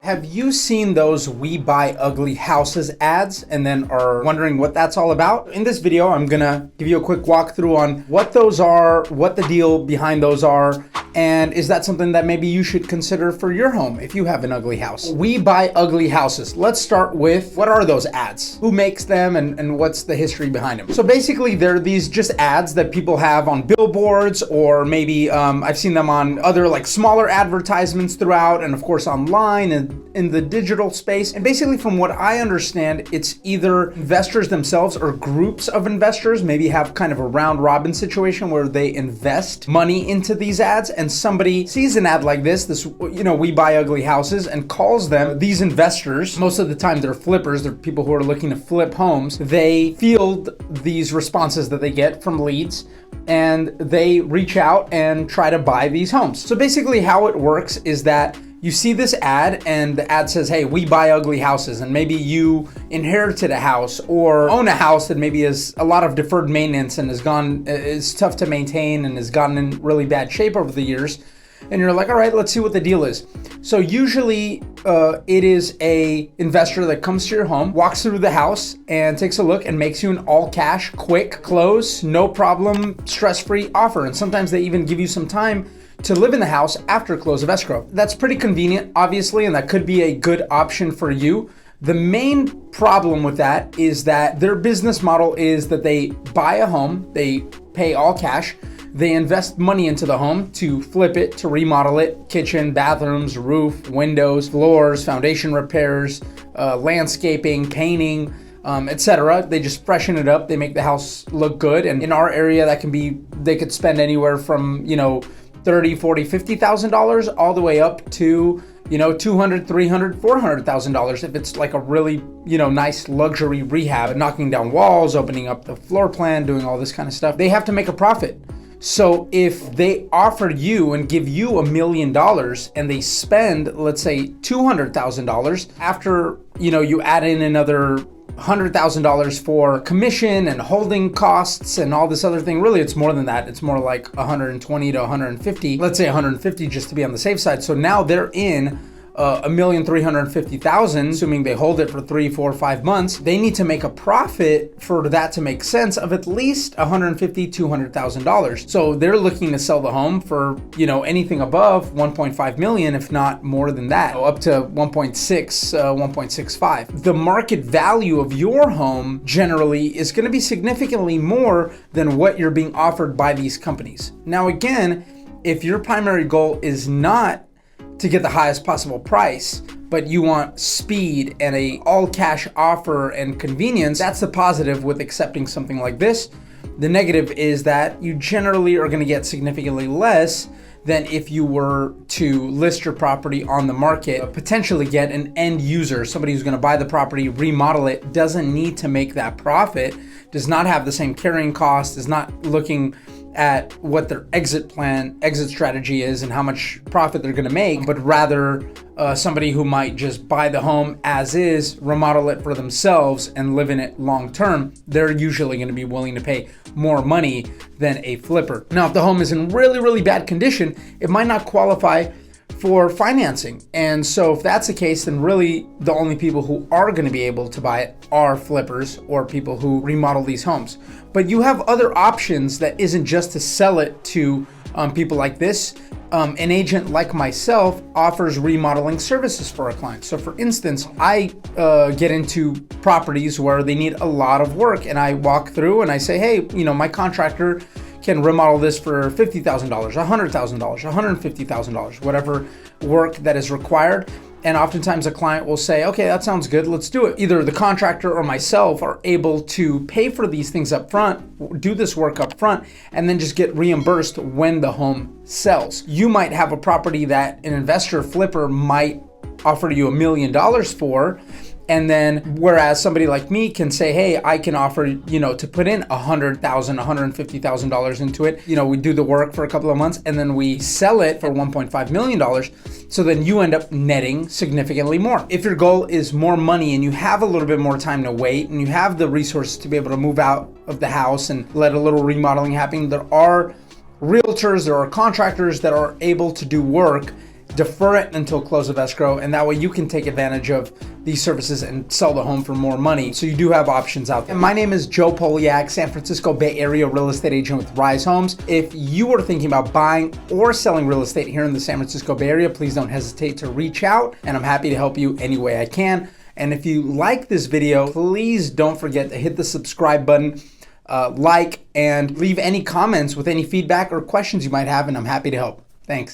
Have you seen those "We Buy Ugly Houses" ads and then are wondering what that's all about? In this video, I'm gonna give you a quick walkthrough on what those are, what the deal behind those are, and is that something that maybe you should consider for your home if you have an ugly house? We Buy Ugly Houses. Let's start with, what are those ads? Who makes them and what's the history behind them? So basically, they're these just ads that people have on billboards, or maybe I've seen them on other like smaller advertisements throughout, and of course online and in the digital space. And basically, from what I understand, it's either investors themselves or groups of investors maybe have kind of a round robin situation where they invest money into these ads, and somebody sees an ad like this, We Buy Ugly Houses, and calls them. These investors, most of the time they're flippers, they're people who are looking to flip homes. They field these responses that they get from leads, and they reach out and try to buy these homes. So basically how it works is that you see this ad, and the ad says, hey, we buy ugly houses. And maybe you inherited a house or own a house that maybe has a lot of deferred maintenance and is tough to maintain and has gotten in really bad shape over the years. And you're like, all right, let's see what the deal is. So usually it is a investor that comes to your home, walks through the house and takes a look and makes you an all cash, quick close, no problem, stress-free offer. And sometimes they even give you some time to live in the house after close of escrow. That's pretty convenient, obviously, and that could be a good option for you. The main problem with that is that their business model is that they buy a home, they pay all cash, they invest money into the home to flip it, to remodel it, kitchen, bathrooms, roof, windows, floors, foundation repairs, landscaping, painting, etc. They just freshen it up, they make the house look good. And in our area, they could spend anywhere from, $30,000, $40,000, $50,000 all the way up to, $200,000, $300,000, $400,000 if it's like a really, nice luxury rehab, knocking down walls, opening up the floor plan, doing all this kind of stuff. They have to make a profit. So if they offer you and give you $1 million and they spend, let's say, $200,000, after, you add in another $100,000 for commission and holding costs and all this other thing. Really, it's more than that. It's more like 120 to 150. Let's say 150 just to be on the safe side. So now they're in $1,350,000, assuming they hold it for 3, 4, 5 months. They need to make a profit for that to make sense of at least $150,000, $200,000. So they're looking to sell the home for, anything above 1.5 million, if not more than that, up to 1.6, 1.65. The market value of your home generally is going to be significantly more than what you're being offered by these companies. Now, again, if your primary goal is not to get the highest possible price, but you want speed and a all cash offer and convenience, that's the positive with accepting something like this. The negative is that you generally are going to get significantly less than if you were to list your property on the market, potentially get an end user, somebody who's going to buy the property, remodel it, doesn't need to make that profit, does not have the same carrying cost, is not looking at what their exit strategy is and how much profit they're going to make, but rather somebody who might just buy the home as is, remodel it for themselves and live in it long term. They're usually going to be willing to pay more money than a flipper. Now, if the home is in really, really bad condition, it might not qualify for financing. And so if that's the case, then really the only people who are going to be able to buy it are flippers or people who remodel these homes. But you have other options that isn't just to sell it to people like this. An agent like myself offers remodeling services for a client. So for instance, I get into properties where they need a lot of work, and I walk through and I say, hey, my contractor can remodel this for $50,000, $100,000, $150,000, whatever work that is required. And oftentimes a client will say, okay, that sounds good, let's do it. Either the contractor or myself are able to pay for these things up front, do this work up front, and then just get reimbursed when the home sells. You might have a property that an investor flipper might offer you $1 million for, and then whereas somebody like me can say, hey, I can offer, to put in $100,000, $150,000 into it. We do the work for a couple of months and then we sell it for $1.5 million. So then you end up netting significantly more. If your goal is more money and you have a little bit more time to wait and you have the resources to be able to move out of the house and let a little remodeling happen, there are realtors, there are contractors that are able to do work defer it until close of escrow, and that way you can take advantage of these services and sell the home for more money. So you do have options out there. And my name is Joe Poliak, San Francisco Bay Area real estate agent with Rise Homes. If you are thinking about buying or selling real estate here in the San Francisco Bay Area, please don't hesitate to reach out, and I'm happy to help you any way I can. And if you like this video, please don't forget to hit the subscribe button, like, and leave any comments with any feedback or questions you might have, and I'm happy to help. Thanks.